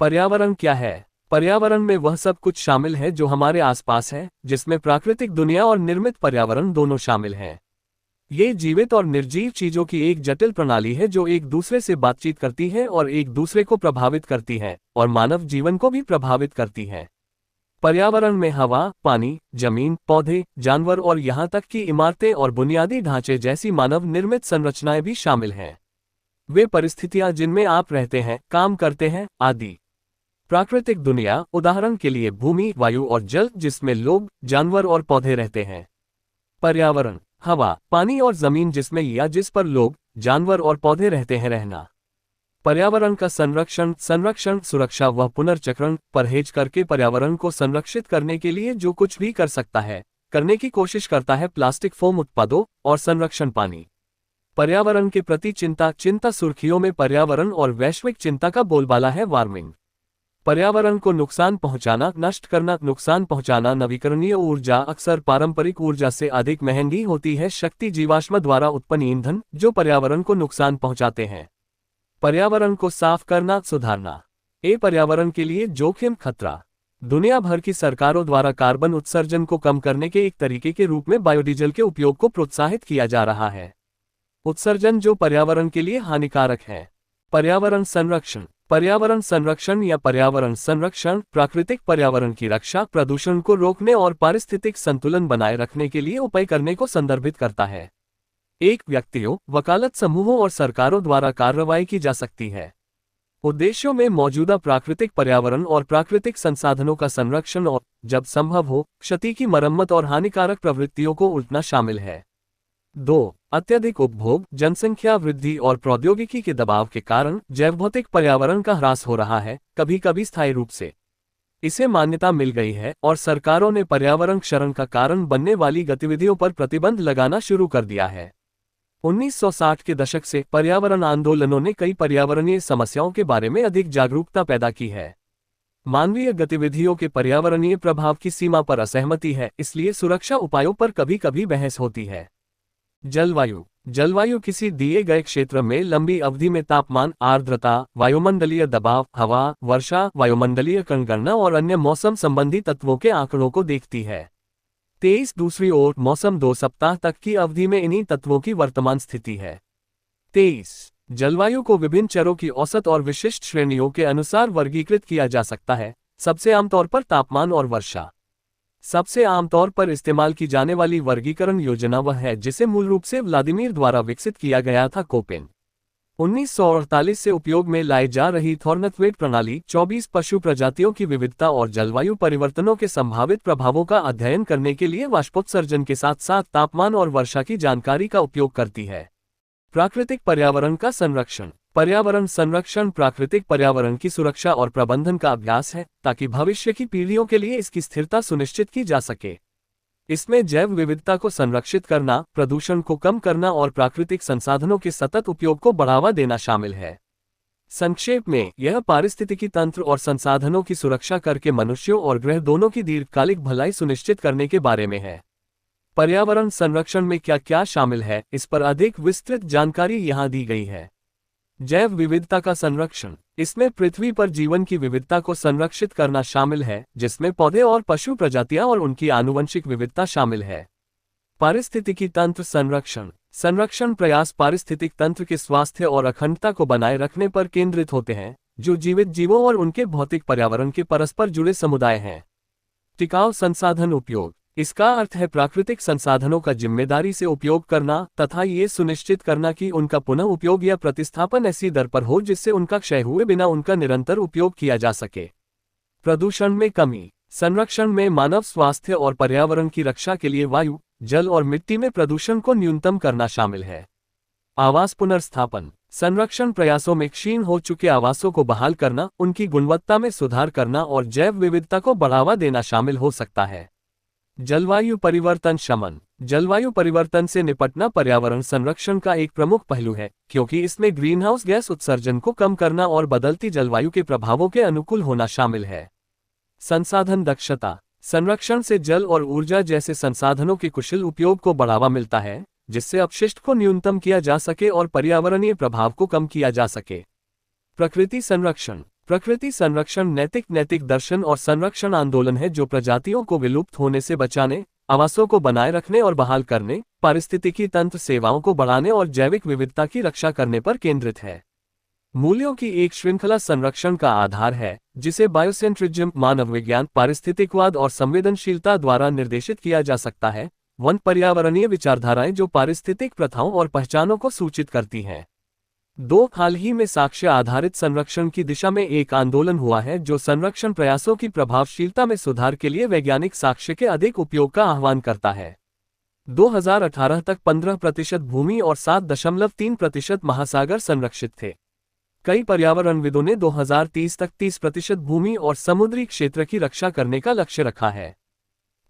पर्यावरण क्या है? पर्यावरण में वह सब कुछ शामिल है जो हमारे आसपास है, जिसमें प्राकृतिक दुनिया और निर्मित पर्यावरण दोनों शामिल हैं। ये जीवित और निर्जीव चीजों की एक जटिल प्रणाली है जो एक दूसरे से बातचीत करती है और एक दूसरे को प्रभावित करती है और मानव जीवन को भी प्रभावित करती है। पर्यावरण में हवा, पानी, जमीन, पौधे, जानवर और यहाँ तक कि इमारतें और बुनियादी ढांचे जैसी मानव निर्मित संरचनाएं भी शामिल हैं। वे परिस्थितियां जिनमें आप रहते हैं, काम करते हैं, आदि। प्राकृतिक दुनिया, उदाहरण के लिए भूमि, वायु और जल, जिसमें लोग, जानवर और पौधे रहते हैं। पर्यावरण, हवा, पानी और जमीन जिसमें या जिस पर लोग, जानवर और पौधे रहते हैं, रहना। पर्यावरण का संरक्षण, सुरक्षा व पुनर्चक्रण, परहेज करके पर्यावरण को संरक्षित करने के लिए जो कुछ भी कर सकता है, करने की कोशिश करता है। प्लास्टिक फोम उत्पादों और संरक्षण। पानी, पर्यावरण के प्रति चिंता सुर्खियों में पर्यावरण और वैश्विक चिंता का बोलबाला है। वार्मिंग, पर्यावरण को नुकसान पहुंचाना, नष्ट करना, नुकसान पहुंचाना। नवीकरणीय ऊर्जा अक्सर पारंपरिक ऊर्जा से अधिक महंगी होती है। शक्ति, जीवाश्म द्वारा उत्पन्न ईंधन जो पर्यावरण को नुकसान पहुंचाते हैं। पर्यावरण को साफ करना, सुधारना। पर्यावरण के लिए जोखिम, खतरा। दुनिया भर की सरकारों द्वारा कार्बन उत्सर्जन को कम करने के एक तरीके के रूप में बायोडीजल के उपयोग को प्रोत्साहित किया जा रहा है। उत्सर्जन जो पर्यावरण के लिए हानिकारक है। पर्यावरण संरक्षण या पर्यावरण संरक्षण प्राकृतिक पर्यावरण की रक्षा, प्रदूषण को रोकने और पारिस्थितिक संतुलन बनाए रखने के लिए उपाय करने को संदर्भित करता है। एक व्यक्तियों, वकालत समूहों और सरकारों द्वारा कार्रवाई की जा सकती है। उद्देश्यों में मौजूदा प्राकृतिक पर्यावरण और प्राकृतिक संसाधनों का संरक्षण और, जब संभव हो, क्षति की मरम्मत और हानिकारक प्रवृत्तियों को उलटना शामिल है। 2. अत्यधिक उपभोग, जनसंख्या वृद्धि और प्रौद्योगिकी के दबाव के कारण जैवभौतिक पर्यावरण का ह्रास हो रहा है, कभी कभी स्थायी रूप से। इसे मान्यता मिल गई है और सरकारों ने पर्यावरण क्षरण का कारण बनने वाली गतिविधियों पर प्रतिबंध लगाना शुरू कर दिया है। 1960 के दशक से पर्यावरण आंदोलनों ने कई पर्यावरणीय समस्याओं के बारे में अधिक जागरूकता पैदा की है। मानवीय गतिविधियों के पर्यावरणीय प्रभाव की सीमा पर असहमति है, इसलिए सुरक्षा उपायों पर कभी कभी बहस होती है। जलवायु किसी दिए गए क्षेत्र में लंबी अवधि में तापमान, आर्द्रता, वायुमंडलीय दबाव, हवा, वर्षा, वायुमंडलीय कण गणना और अन्य मौसम संबंधी तत्वों के आंकड़ों को देखती है। 23. दूसरी ओर, मौसम 2 सप्ताह तक की अवधि में इन्हीं तत्वों की वर्तमान स्थिति है। 23. जलवायु को विभिन्न चरों की औसत और विशिष्ट श्रेणियों के अनुसार वर्गीकृत किया जा सकता है, सबसे आमतौर पर तापमान और वर्षा। सबसे आमतौर पर इस्तेमाल की जाने वाली वर्गीकरण योजना वह है जिसे मूल रूप से व्लादिमीर द्वारा विकसित किया गया था। कोपेन 1948 से उपयोग में लाई जा रही थॉर्नथवेट प्रणाली 24 पशु प्रजातियों की विविधता और जलवायु परिवर्तनों के संभावित प्रभावों का अध्ययन करने के लिए वाष्पोत्सर्जन के साथ साथ तापमान और वर्षा की जानकारी का उपयोग करती है। प्राकृतिक पर्यावरण का संरक्षण। पर्यावरण संरक्षण प्राकृतिक पर्यावरण की सुरक्षा और प्रबंधन का अभ्यास है ताकि भविष्य की पीढ़ियों के लिए इसकी स्थिरता सुनिश्चित की जा सके। इसमें जैव विविधता को संरक्षित करना, प्रदूषण को कम करना और प्राकृतिक संसाधनों के सतत उपयोग को बढ़ावा देना शामिल है। संक्षेप में, यह पारिस्थितिकी तंत्र और संसाधनों की सुरक्षा करके मनुष्यों और ग्रह दोनों की दीर्घकालिक भलाई सुनिश्चित करने के बारे में है। पर्यावरण संरक्षण में क्या क्या शामिल है, इस पर अधिक विस्तृत जानकारी यहाँ दी गई है। जैव विविधता का संरक्षण। इसमें पृथ्वी पर जीवन की विविधता को संरक्षित करना शामिल है, जिसमें पौधे और पशु प्रजातियां और उनकी आनुवंशिक विविधता शामिल है। पारिस्थितिकी तंत्र संरक्षण प्रयास पारिस्थितिक तंत्र के स्वास्थ्य और अखंडता को बनाए रखने पर केंद्रित होते हैं, जो जीवित जीवों और उनके भौतिक पर्यावरण के परस्पर जुड़े समुदाय हैं। टिकाऊ संसाधन उपयोग। इसका अर्थ है प्राकृतिक संसाधनों का जिम्मेदारी से उपयोग करना तथा ये सुनिश्चित करना कि उनका पुनः उपयोग या प्रतिस्थापन ऐसी दर पर हो जिससे उनका क्षय हुए बिना उनका निरंतर उपयोग किया जा सके। प्रदूषण में कमी। संरक्षण में मानव स्वास्थ्य और पर्यावरण की रक्षा के लिए वायु, जल और मिट्टी में प्रदूषण को न्यूनतम करना शामिल है। आवास पुनर्स्थापन। संरक्षण प्रयासों में क्षीण हो चुके आवासों को बहाल करना, उनकी गुणवत्ता में सुधार करना और जैव विविधता को बढ़ावा देना शामिल हो सकता है। जलवायु परिवर्तन शमन। जलवायु परिवर्तन से निपटना पर्यावरण संरक्षण का एक प्रमुख पहलू है, क्योंकि इसमें ग्रीनहाउस गैस उत्सर्जन को कम करना और बदलती जलवायु के प्रभावों के अनुकूल होना शामिल है। संसाधन दक्षता। संरक्षण से जल और ऊर्जा जैसे संसाधनों के कुशल उपयोग को बढ़ावा मिलता है, जिससे अपशिष्ट को न्यूनतम किया जा सके और पर्यावरणीय प्रभाव को कम किया जा सके। प्रकृति संरक्षण। प्रकृति संरक्षण नैतिक दर्शन और संरक्षण आंदोलन है जो प्रजातियों को विलुप्त होने से बचाने, आवासों को बनाए रखने और बहाल करने, पारिस्थितिकी तंत्र सेवाओं को बढ़ाने और जैविक विविधता की रक्षा करने पर केंद्रित है। मूल्यों की एक श्रृंखला संरक्षण का आधार है, जिसे बायोसेंट्रिज्म, मानव विज्ञान, पारिस्थितिकवाद और संवेदनशीलता द्वारा निर्देशित किया जा सकता है। वन पर्यावरणीय विचारधाराएं जो पारिस्थितिक प्रथाओं और पहचानों को सूचित करती हैं। हाल ही में साक्ष्य आधारित संरक्षण की दिशा में एक आंदोलन हुआ है जो संरक्षण प्रयासों की प्रभावशीलता में सुधार के लिए वैज्ञानिक साक्ष्य के अधिक उपयोग का आह्वान करता है। 2018 तक 15% भूमि और 7.3% महासागर संरक्षित थे। कई पर्यावरणविदों ने 2030 तक 30% भूमि और समुद्री क्षेत्र की रक्षा करने का लक्ष्य रखा है।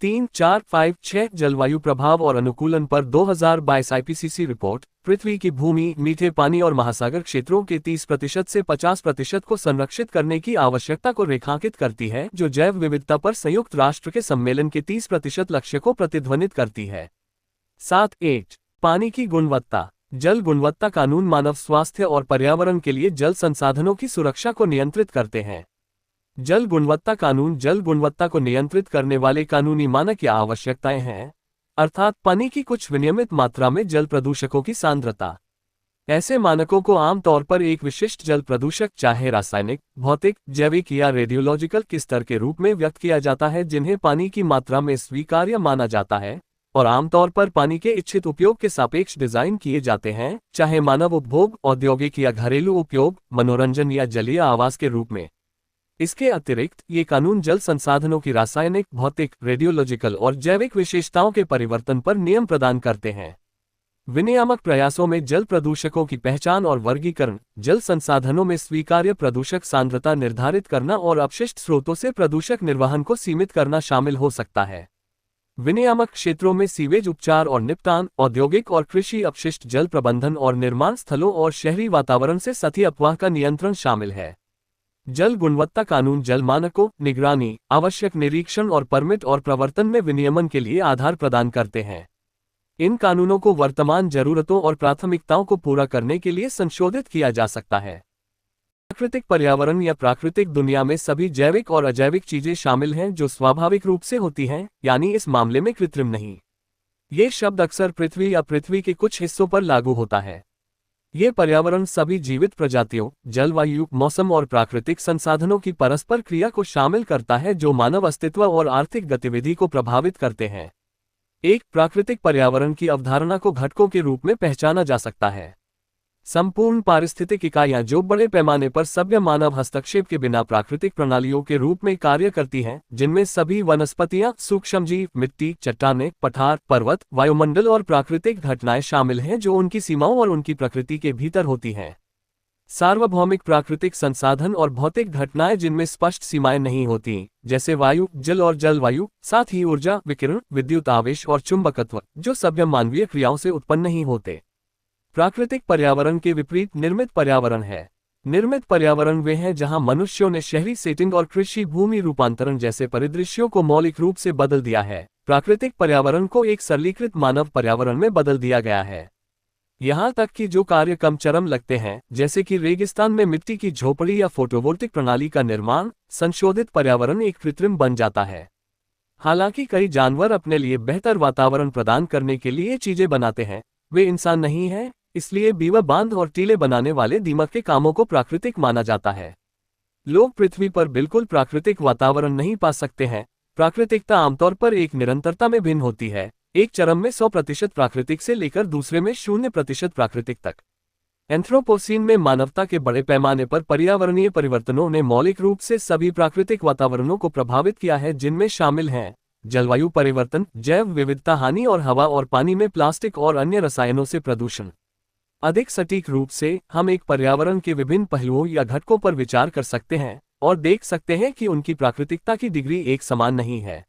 3, 4, 5, 6 जलवायु प्रभाव और अनुकूलन पर 2022 आईपीसीसी रिपोर्ट पृथ्वी की भूमि, मीठे पानी और महासागर क्षेत्रों के 30% से 50% को संरक्षित करने की आवश्यकता को रेखांकित करती है, जो जैव विविधता पर संयुक्त राष्ट्र के सम्मेलन के 30% लक्ष्य को प्रतिध्वनित करती है। 7. पानी की गुणवत्ता। जल गुणवत्ता कानून मानव स्वास्थ्य और पर्यावरण के लिए जल संसाधनों की सुरक्षा को नियंत्रित करते हैं। जल गुणवत्ता कानून जल गुणवत्ता को नियंत्रित करने वाले कानूनी मानक या आवश्यकताएं हैं, अर्थात पानी की कुछ विनियमित मात्रा में जल प्रदूषकों की सांद्रता। ऐसे मानकों को आमतौर पर एक विशिष्ट जल प्रदूषक, चाहे रासायनिक, भौतिक, जैविक या रेडियोलॉजिकल के स्तर के रूप में व्यक्त किया जाता है, जिन्हें पानी की मात्रा में स्वीकार्य माना जाता है और आमतौर पर पानी के इच्छित उपयोग के सापेक्ष डिजाइन किए जाते हैं, चाहे मानव उपभोग, औद्योगिक या घरेलू उपयोग, मनोरंजन या जलीय आवास के रूप में। इसके अतिरिक्त ये कानून जल संसाधनों की रासायनिक, भौतिक, रेडियोलॉजिकल और जैविक विशेषताओं के परिवर्तन पर नियम प्रदान करते हैं। विनियामक प्रयासों में जल प्रदूषकों की पहचान और वर्गीकरण, जल संसाधनों में स्वीकार्य प्रदूषक सांद्रता निर्धारित करना और अपशिष्ट स्रोतों से प्रदूषक निर्वहन को सीमित करना शामिल हो सकता है। विनियामक क्षेत्रों में सीवेज उपचार और निपटान, औद्योगिक और कृषि अपशिष्ट जल प्रबंधन और निर्माण स्थलों और शहरी वातावरण से सतही अपवाह का नियंत्रण शामिल है। जल गुणवत्ता कानून जल मानकों, निगरानी, आवश्यक निरीक्षण और परमिट और प्रवर्तन में विनियमन के लिए आधार प्रदान करते हैं। इन कानूनों को वर्तमान जरूरतों और प्राथमिकताओं को पूरा करने के लिए संशोधित किया जा सकता है। प्राकृतिक पर्यावरण या प्राकृतिक दुनिया में सभी जैविक और अजैविक चीजें शामिल हैं जो स्वाभाविक रूप से होती हैं, यानी इस मामले में कृत्रिम नहीं। ये शब्द अक्सर पृथ्वी या पृथ्वी के कुछ हिस्सों पर लागू होता है। ये पर्यावरण सभी जीवित प्रजातियों, जलवायु, मौसम और प्राकृतिक संसाधनों की परस्पर क्रिया को शामिल करता है जो मानव अस्तित्व और आर्थिक गतिविधि को प्रभावित करते हैं। एक प्राकृतिक पर्यावरण की अवधारणा को घटकों के रूप में पहचाना जा सकता है। संपूर्ण पारिस्थितिक इकाइयां जो बड़े पैमाने पर सभ्य मानव हस्तक्षेप के बिना प्राकृतिक प्रणालियों के रूप में कार्य करती हैं, जिनमें सभी वनस्पतियां, सूक्ष्मजीव, मिट्टी, चट्टानें, पठार, पर्वत, वायुमंडल और प्राकृतिक घटनाएं शामिल हैं जो उनकी सीमाओं और उनकी प्रकृति के भीतर होती हैं। सार्वभौमिक प्राकृतिक संसाधन और भौतिक घटनाएं जिनमें स्पष्ट सीमाएं नहीं होती, जैसे वायु, जल और जलवायु, साथ ही ऊर्जा, विकिरण, विद्युत आवेश और चुंबकत्व, जो सभ्य मानवीय क्रियाओं से उत्पन्न नहीं होते। प्राकृतिक पर्यावरण के विपरीत निर्मित पर्यावरण है। निर्मित पर्यावरण वे हैं जहां मनुष्यों ने शहरी सेटिंग और कृषि भूमि रूपांतरण जैसे परिदृश्यों को मौलिक रूप से बदल दिया है। प्राकृतिक पर्यावरण को एक सरलीकृत मानव पर्यावरण में बदल दिया गया है। यहाँ तक कि जो कार्य कम चरम लगते हैं, जैसे कि रेगिस्तान में मिट्टी की झोपड़ी या फोटोवोल्टिक प्रणाली का निर्माण, संशोधित पर्यावरण एक कृत्रिम बन जाता है। हालांकि कई जानवर अपने लिए बेहतर वातावरण प्रदान करने के लिए चीजें बनाते हैं, वे इंसान नहीं हैं, इसलिए बीवा बांध और टीले बनाने वाले दीमक के कामों को प्राकृतिक माना जाता है। लोग पृथ्वी पर बिल्कुल प्राकृतिक वातावरण नहीं पा सकते हैं। प्राकृतिकता आमतौर पर एक निरंतरता में भिन्न होती है, एक चरम में 100% प्राकृतिक से लेकर दूसरे में 0% प्राकृतिक तक। एंथ्रोपोसीन में मानवता के बड़े पैमाने पर पर्यावरणीय परिवर्तनों ने मौलिक रूप से सभी प्राकृतिक वातावरणों को प्रभावित किया है, जिनमें शामिल हैं जलवायु परिवर्तन, जैव विविधता हानि और हवा और पानी में प्लास्टिक और अन्य रसायनों से प्रदूषण। अधिक सटीक रूप से हम एक पर्यावरण के विभिन्न पहलुओं या घटकों पर विचार कर सकते हैं और देख सकते हैं कि उनकी प्राकृतिकता की डिग्री एक समान नहीं है।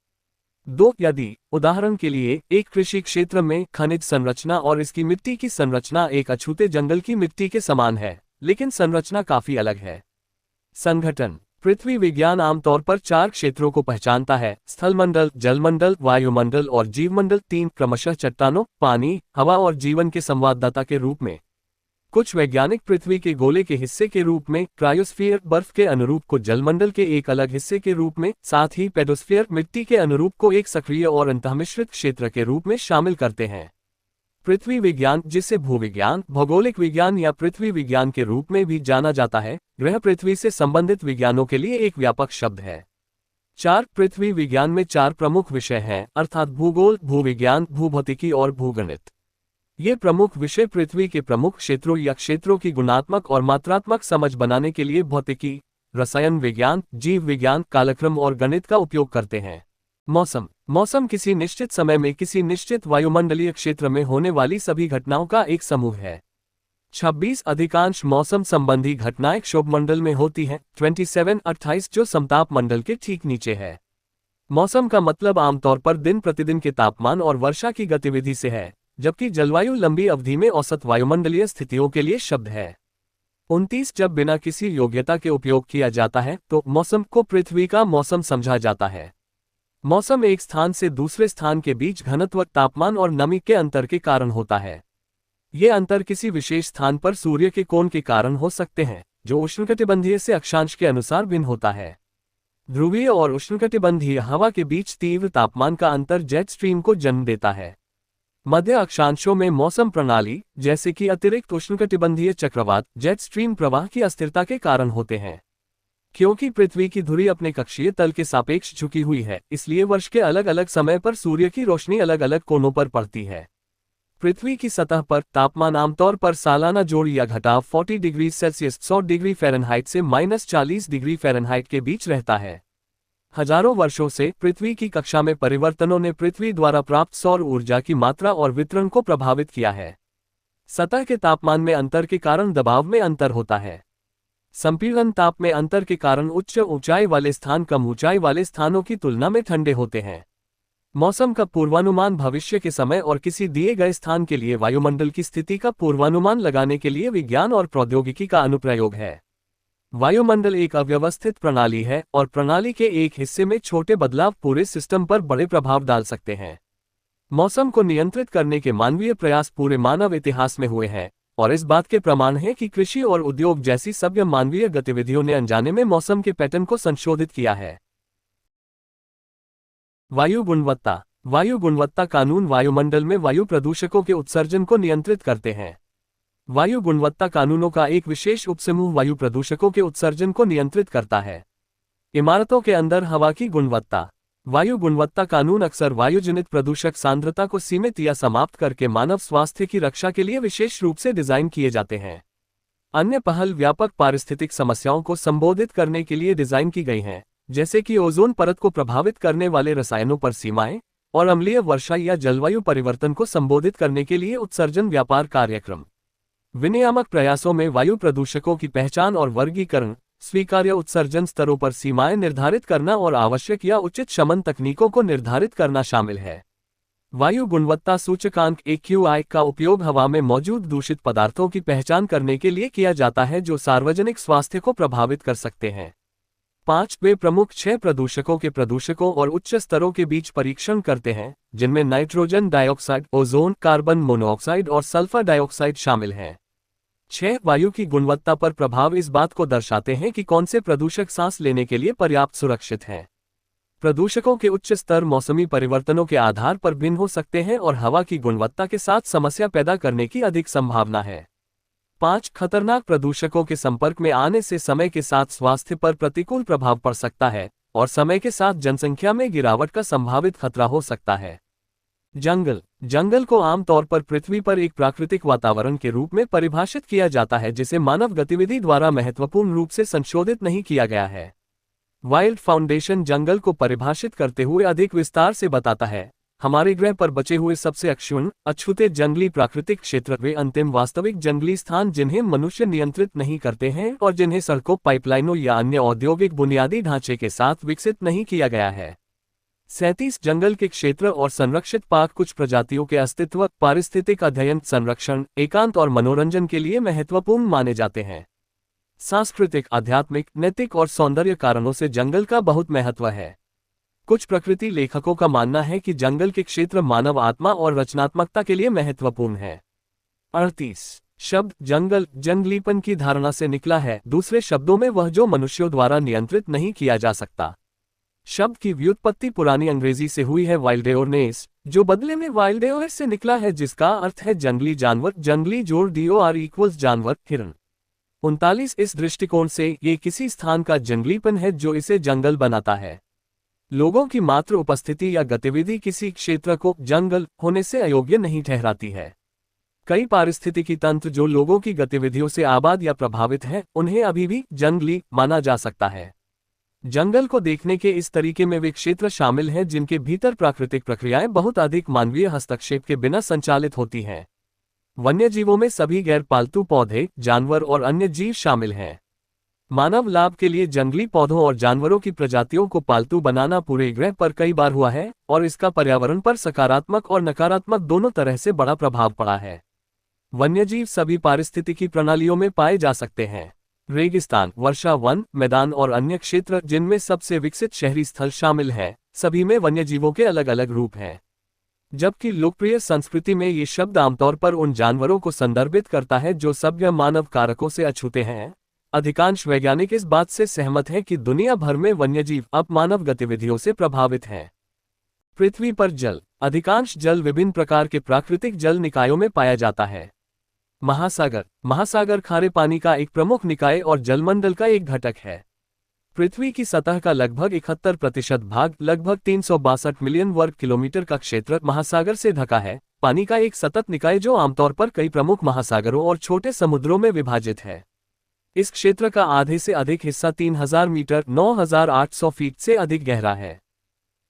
यदि उदाहरण के लिए एक कृषि क्षेत्र में खनिज संरचना और इसकी मिट्टी की संरचना एक अछूते जंगल की मिट्टी के समान है, लेकिन संरचना काफी अलग है। संगठन। पृथ्वी विज्ञान आमतौर पर 4 क्षेत्रों को पहचानता है: स्थलमंडल, जलमंडल, वायुमंडल और जीवमंडल। 3 क्रमशः चट्टानों, पानी, हवा और जीवन के संवाददाता के रूप में। कुछ वैज्ञानिक पृथ्वी के गोले के हिस्से के रूप में, क्रायोस्फीयर बर्फ के अनुरूप को जलमंडल के एक अलग हिस्से के रूप में, साथ ही पेडोस्फीयर मिट्टी के अनुरूप को एक सक्रिय और अंतःमिश्रित क्षेत्र के रूप में शामिल करते हैं। पृथ्वी विज्ञान, जिसे भूविज्ञान, भौगोलिक विज्ञान या पृथ्वी विज्ञान के रूप में भी जाना जाता है, ग्रह पृथ्वी से संबंधित विज्ञानों के लिए एक व्यापक शब्द है। पृथ्वी विज्ञान में 4 प्रमुख विषय हैं, अर्थात भूगोल, भूविज्ञान, भूभौतिकी और भूगणित। ये प्रमुख विषय पृथ्वी के प्रमुख क्षेत्रों या क्षेत्रों की गुणात्मक और मात्रात्मक समझ बनाने के लिए भौतिकी, रसायन विज्ञान, जीव विज्ञान, कालक्रम और गणित का उपयोग करते हैं। मौसम किसी निश्चित समय में किसी निश्चित वायुमंडलीय क्षेत्र में होने वाली सभी घटनाओं का एक समूह है। 26 अधिकांश मौसम संबंधी घटनाएं क्षोभमंडल में होती हैं, 28 जो समताप मंडल के ठीक नीचे है। मौसम का मतलब आमतौर पर दिन प्रतिदिन के तापमान और वर्षा की गतिविधि से है, जबकि जलवायु लंबी अवधि में औसत वायुमंडलीय स्थितियों के लिए शब्द है। 29 जब बिना किसी योग्यता के उपयोग किया जाता है तो मौसम को पृथ्वी का मौसम समझा जाता है। मौसम एक स्थान से दूसरे स्थान के बीच घनत्व, तापमान और नमी के अंतर के कारण होता है। ये अंतर किसी विशेष स्थान पर सूर्य के कोण के कारण हो सकते हैं, जो उष्णकटिबंधीय से अक्षांश के अनुसार भिन्न होता है। ध्रुवीय और उष्णकटिबंधीय हवा के बीच तीव्र तापमान का अंतर जेट स्ट्रीम को जन्म देता है। मध्य अक्षांशों में मौसम प्रणाली, जैसे कि अतिरिक्त उष्णकटिबंधीय चक्रवात, जेट स्ट्रीम प्रवाह की अस्थिरता के कारण होते हैं। क्योंकि पृथ्वी की धुरी अपने कक्षीय तल के सापेक्ष झुकी हुई है, इसलिए वर्ष के अलग अलग समय पर सूर्य की रोशनी अलग अलग कोनों पर पड़ती है। पृथ्वी की सतह पर तापमान आमतौर पर सालाना जोड़ या घटाव 40 डिग्री सेल्सियस 100 डिग्री फ़ारेनहाइट से -40 डिग्री फ़ारेनहाइट के बीच रहता है। हजारों वर्षों से पृथ्वी की कक्षा में परिवर्तनों ने पृथ्वी द्वारा प्राप्त सौर ऊर्जा की मात्रा और वितरण को प्रभावित किया है। सतह के तापमान में अंतर के कारण दबाव में अंतर होता है। संपीड़न ताप में अंतर के कारण उच्च ऊंचाई वाले स्थान कम ऊंचाई वाले स्थानों की तुलना में ठंडे होते हैं। मौसम का पूर्वानुमान भविष्य के समय और किसी दिए गए स्थान के लिए वायुमंडल की स्थिति का पूर्वानुमान लगाने के लिए विज्ञान और प्रौद्योगिकी का अनुप्रयोग है। वायुमंडल एक अव्यवस्थित प्रणाली है और प्रणाली के एक हिस्से में छोटे बदलाव पूरे सिस्टम पर बड़े प्रभाव डाल सकते हैं। मौसम को नियंत्रित करने के मानवीय प्रयास पूरे मानव इतिहास में हुए हैं, और इस बात के प्रमाण है कि कृषि और उद्योग जैसी सभ्य मानवीय गतिविधियों ने अनजाने में मौसम के पैटर्न को संशोधित किया है। वायु गुणवत्ता कानून वायुमंडल में वायु प्रदूषकों के उत्सर्जन को नियंत्रित करते हैं। वायु गुणवत्ता कानूनों का एक विशेष उपसमूह वायु प्रदूषकों के उत्सर्जन को नियंत्रित करता है। इमारतों के अंदर हवा की गुणवत्ता। वायु गुणवत्ता कानून अक्सर वायुजनित प्रदूषक सांद्रता को सीमित या समाप्त करके मानव स्वास्थ्य की रक्षा के लिए विशेष रूप से डिजाइन किए जाते हैं। अन्य पहल व्यापक पारिस्थितिक समस्याओं को संबोधित करने के लिए डिजाइन की गई हैं, जैसे कि ओजोन परत को प्रभावित करने वाले रसायनों पर सीमाएं और अम्लीय वर्षा या जलवायु परिवर्तन को संबोधित करने के लिए उत्सर्जन व्यापार कार्यक्रम। विनियामक प्रयासों में वायु प्रदूषकों की पहचान और वर्गीकरण, स्वीकार्य उत्सर्जन स्तरों पर सीमाएं निर्धारित करना और आवश्यक या उचित शमन तकनीकों को निर्धारित करना शामिल है। वायु गुणवत्ता सूचकांक AQI का उपयोग हवा में मौजूद दूषित पदार्थों की पहचान करने के लिए किया जाता है जो सार्वजनिक स्वास्थ्य को प्रभावित कर सकते हैं। 5 वे प्रमुख 6 प्रदूषकों के प्रदूषकों और उच्च स्तरों के बीच परीक्षण करते हैं, जिनमें nitrogen dioxide, ozone, carbon monoxide और सल्फर डाइऑक्साइड शामिल हैं। 6 वायु की गुणवत्ता पर प्रभाव इस बात को दर्शाते हैं कि कौन से प्रदूषक सांस लेने के लिए पर्याप्त सुरक्षित हैं। प्रदूषकों के उच्च स्तर मौसमी परिवर्तनों के आधार पर भिन्न हो सकते हैं और हवा की गुणवत्ता के साथ समस्या पैदा करने की अधिक संभावना है। 5 खतरनाक प्रदूषकों के संपर्क में आने से समय के साथ स्वास्थ्य पर प्रतिकूल प्रभाव पड़ सकता है और समय के साथ जनसंख्या में गिरावट का संभावित खतरा हो सकता है। जंगल को आमतौर पर पृथ्वी पर एक प्राकृतिक वातावरण के रूप में परिभाषित किया जाता है जिसे मानव गतिविधि द्वारा महत्वपूर्ण रूप से संशोधित नहीं किया गया है। वाइल्ड फाउंडेशन जंगल को परिभाषित करते हुए अधिक विस्तार से बताता है, हमारे ग्रह पर बचे हुए सबसे अछूते जंगली प्राकृतिक क्षेत्र वे अंतिम वास्तविक जंगली स्थान जिन्हें मनुष्य नियंत्रित नहीं करते हैं और जिन्हें सड़कों, पाइपलाइनों या अन्य औद्योगिक बुनियादी ढांचे के साथ विकसित नहीं किया गया है। 37 जंगल के क्षेत्र और संरक्षित पार्क कुछ प्रजातियों के अस्तित्व, पारिस्थितिक अध्ययन, संरक्षण, एकांत और मनोरंजन के लिए महत्वपूर्ण माने जाते हैं। सांस्कृतिक, आध्यात्मिक, नैतिक और सौंदर्य कारणों से जंगल का बहुत महत्व है। कुछ प्रकृति लेखकों का मानना है कि जंगल के क्षेत्र मानव आत्मा और रचनात्मकता के लिए महत्वपूर्ण है। 38 शब्द जंगल जंगलीपन की धारणा से निकला है, दूसरे शब्दों में वह जो मनुष्यों द्वारा नियंत्रित नहीं किया जा सकता। शब्द की व्युत्पत्ति पुरानी अंग्रेजी से हुई है वाइल्डेओरनेस, जो बदले में वाइल्डेओर से निकला है, जिसका अर्थ है जंगली जानवर, जंगली जोड़ DOR इक्वल्स जानवर, हिरन। 39 इस दृष्टिकोण से ये किसी स्थान का जंगलीपन है जो इसे जंगल बनाता है। लोगों की मात्र उपस्थिति या गतिविधि किसी क्षेत्र को जंगल होने से अयोग्य नहीं ठहराती है। कई पारिस्थितिकी तंत्र जो लोगों की गतिविधियों से आबाद या प्रभावित हैं, उन्हें अभी भी जंगली माना जा सकता है। जंगल को देखने के इस तरीके में वे क्षेत्र शामिल हैं जिनके भीतर प्राकृतिक प्रक्रियाएं बहुत अधिक मानवीय हस्तक्षेप के बिना संचालित होती हैं। वन्यजीवों में सभी गैर पालतू पौधे, जानवर और अन्य जीव शामिल हैं। मानव लाभ के लिए जंगली पौधों और जानवरों की प्रजातियों को पालतू बनाना पूरे ग्रह पर कई बार हुआ है और इसका पर्यावरण पर सकारात्मक और नकारात्मक दोनों तरह से बड़ा प्रभाव पड़ा है। वन्यजीव सभी पारिस्थितिकी प्रणालियों में पाए जा सकते हैं। रेगिस्तान, वर्षा वन, मैदान और अन्य क्षेत्र जिनमें सबसे विकसित शहरी स्थल शामिल हैं, सभी में वन्यजीवों के अलग अलग रूप हैं। जबकि लोकप्रिय संस्कृति में ये शब्द आमतौर पर उन जानवरों को संदर्भित करता है जो सभ्य मानव कारकों से अछूते हैं। अधिकांश वैज्ञानिक इस बात से सहमत हैं कि दुनिया भर में वन्यजीव अब मानव गतिविधियों से प्रभावित हैं। पृथ्वी पर जल, अधिकांश जल विभिन्न प्रकार के प्राकृतिक जल निकायों में पाया जाता है। महासागर, महासागर खारे पानी का एक प्रमुख निकाय और जलमंडल का एक घटक है। पृथ्वी की सतह का लगभग 71% भाग, लगभग 362 मिलियन वर्ग किलोमीटर का क्षेत्र महासागर से ढका है। पानी का एक सतत निकाय जो आमतौर पर कई प्रमुख महासागरों और छोटे समुद्रों में विभाजित है। इस क्षेत्र का आधे से अधिक हिस्सा 3000 मीटर 9800 फीट से अधिक गहरा है।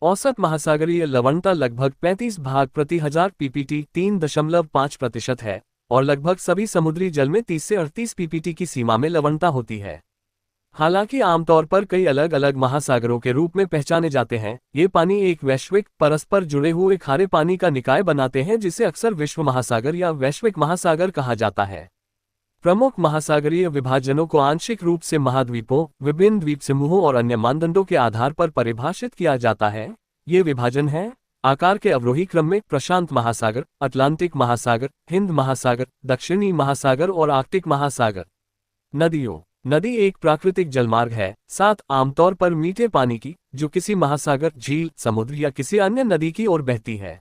औसत महासागरीय लवणता लगभग 35 भाग प्रति हजार ppt 3.5% है और लगभग सभी समुद्री जल में 30 से 38 ppt की सीमा में लवणता होती है। हालांकि आमतौर पर कई अलग अलग महासागरों के रूप में पहचाने जाते हैं, ये पानी एक वैश्विक परस्पर जुड़े हुए खारे पानी का निकाय बनाते हैं जिसे अक्सर विश्व महासागर या वैश्विक महासागर कहा जाता है। प्रमुख महासागरीय विभाजनों को आंशिक रूप से महाद्वीपों, विभिन्न द्वीप समूहों और अन्य मानदंडों के आधार पर परिभाषित किया जाता है। ये विभाजन हैं आकार के अवरोही क्रम में प्रशांत महासागर, अटलांटिक महासागर, हिंद महासागर, दक्षिणी महासागर और आर्कटिक महासागर। नदियों, नदी एक प्राकृतिक जलमार्ग है, साथ आमतौर पर मीठे पानी की, जो किसी महासागर, झील, समुद्र या किसी अन्य नदी की ओर बहती है।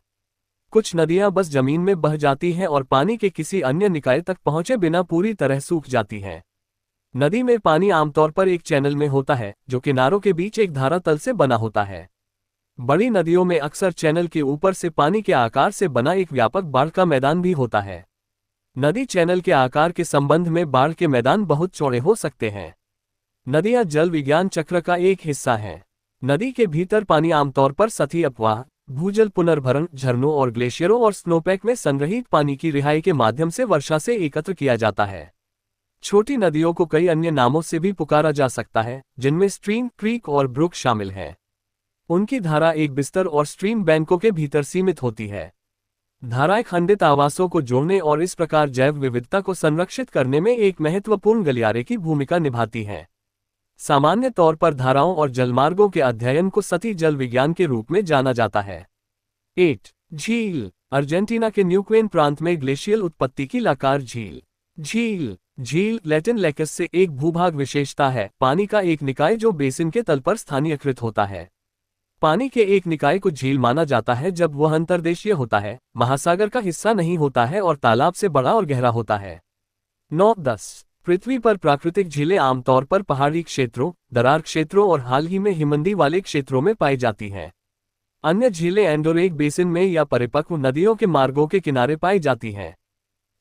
कुछ नदियां बस जमीन में बह जाती हैं और पानी के किसी अन्य निकाय तक पहुंचे बिना पूरी तरह सूख जाती हैं। नदी में पानी आमतौर पर एक चैनल में होता है जो किनारों के बीच एक धारा तल से बना होता है। बड़ी नदियों में अक्सर चैनल के ऊपर से पानी के आकार से बना एक व्यापक बाढ़ का मैदान भी होता है। नदी चैनल के आकार के संबंध में बाढ़ के मैदान बहुत चौड़े हो सकते हैं। नदियां जल विज्ञान चक्र का एक हिस्सा हैं। नदी के भीतर पानी आमतौर पर सतही अपवाह, भूजल पुनर्भरण, झरनों और ग्लेशियरों और स्नोपैक में संग्रहित पानी की रिहाई के माध्यम से वर्षा से एकत्र किया जाता है। छोटी नदियों को कई अन्य नामों से भी पुकारा जा सकता है, जिनमें स्ट्रीम, क्रीक और ब्रुक शामिल हैं। उनकी धारा एक बिस्तर और स्ट्रीम बैंकों के भीतर सीमित होती है। धाराएं खंडित आवासों को जोड़ने और इस प्रकार जैव विविधता को संरक्षित करने में एक महत्वपूर्ण गलियारे की भूमिका निभाती हैं। सामान्य तौर पर धाराओं और जलमार्गों के अध्ययन को सतही जल विज्ञान के रूप में जाना जाता है। 8. झील, अर्जेंटीना के न्यूक्वेन प्रांत में ग्लेशियल उत्पत्ति की लाकार झील। झील लैटिन लेकस से एक भूभाग विशेषता है, पानी का एक निकाय जो बेसिन के तल पर स्थानीयकृत होता है। पानी के एक निकाय को झील माना जाता है जब वह अंतर्देशीय होता है, महासागर का हिस्सा नहीं होता है और तालाब से बड़ा और गहरा होता है। 9-10 पृथ्वी पर प्राकृतिक झीलें आमतौर पर पहाड़ी क्षेत्रों, दरार क्षेत्रों और हाल ही में हिमनदी वाले क्षेत्रों में पाई जाती हैं। अन्य झीलें एंडोरेक बेसिन में या परिपक्व नदियों के मार्गों के किनारे पाई जाती हैं।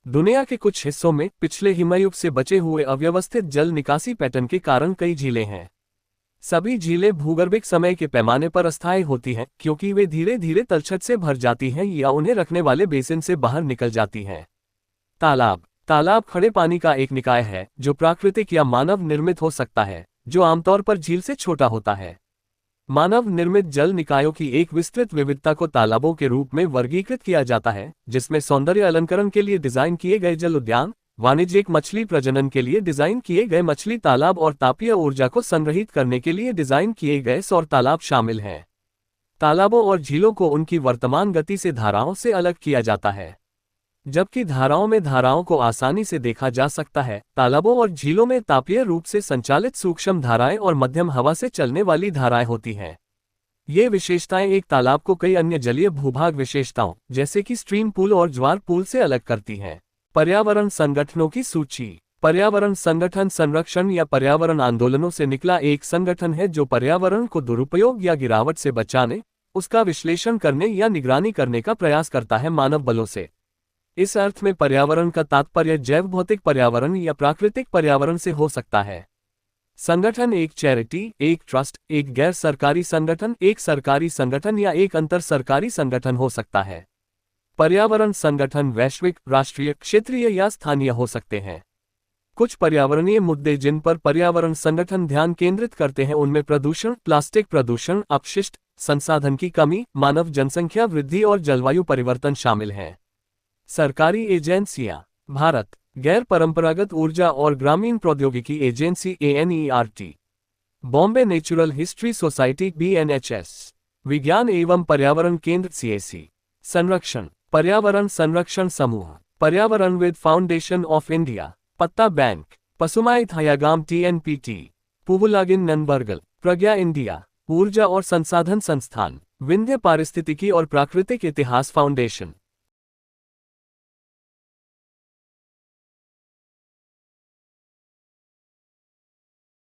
दुनिया के कुछ हिस्सों में पिछले हिमयुग से बचे हुए अव्यवस्थित जल निकासी पैटर्न के कारण कई झीलें हैं। सभी झीलें भूगर्भिक समय के पैमाने पर अस्थायी होती हैं क्योंकि वे धीरे धीरे तलछट से भर जाती हैं या उन्हें रखने वाले बेसिन से बाहर निकल जाती हैं। तालाब खड़े पानी का एक निकाय है जो प्राकृतिक या मानव निर्मित हो सकता है, जो आमतौर पर झील से छोटा होता है। मानव निर्मित जल निकायों की एक विस्तृत विविधता को तालाबों के रूप में वर्गीकृत किया जाता है, जिसमें सौंदर्य अलंकरण के लिए डिजाइन किए गए जल उद्यान, वाणिज्यिक मछली प्रजनन के लिए डिजाइन किए गए मछली तालाब और तापीय ऊर्जा को संग्रहित करने के लिए डिजाइन किए गए सौर तालाब शामिल हैं। तालाबों और झीलों को उनकी वर्तमान गति से धाराओं से अलग किया जाता है। जबकि धाराओं में धाराओं को आसानी से देखा जा सकता है, तालाबों और झीलों में तापीय रूप से संचालित सूक्ष्म धाराएं और मध्यम हवा से चलने वाली धाराएं होती हैं। ये विशेषताएं एक तालाब को कई अन्य जलीय भूभाग विशेषताओं, जैसे कि स्ट्रीम पूल और ज्वार पूल से अलग करती हैं। पर्यावरण संगठनों की सूची। पर्यावरण संगठन संरक्षण या पर्यावरण आंदोलनों से निकला एक संगठन है जो पर्यावरण को दुरुपयोग या गिरावट से बचाने, उसका विश्लेषण करने या निगरानी करने का प्रयास करता है मानव बलों से। इस अर्थ में पर्यावरण का तात्पर्य जैव भौतिक पर्यावरण या प्राकृतिक पर्यावरण से हो सकता है। संगठन एक चैरिटी, एक ट्रस्ट, एक गैर सरकारी संगठन, एक सरकारी संगठन या एक अंतर सरकारी संगठन हो सकता है। पर्यावरण संगठन वैश्विक, राष्ट्रीय, क्षेत्रीय या स्थानीय हो सकते हैं। कुछ पर्यावरणीय मुद्दे जिन पर पर्यावरण संगठन ध्यान केंद्रित करते हैं उनमें प्रदूषण, प्लास्टिक प्रदूषण, अपशिष्ट, संसाधन की कमी, मानव जनसंख्या वृद्धि और जलवायु परिवर्तन शामिल हैं। सरकारी एजेंसियां। भारत गैर परंपरागत ऊर्जा और ग्रामीण प्रौद्योगिकी agency ANERT, Bombay natural history society BNHS, विज्ञान एवं पर्यावरण केंद्र CAC। संरक्षण। पर्यावरण संरक्षण समूह, पर्यावरणविद फाउंडेशन ऑफ इंडिया, पत्ता बैंक, पसुमाई थायागाम TNPT, पुवुलागिन ननबर्गल, प्रज्ञा इंडिया, ऊर्जा और संसाधन संस्थान, विंध्य पारिस्थितिकी और प्राकृतिक इतिहास फाउंडेशन।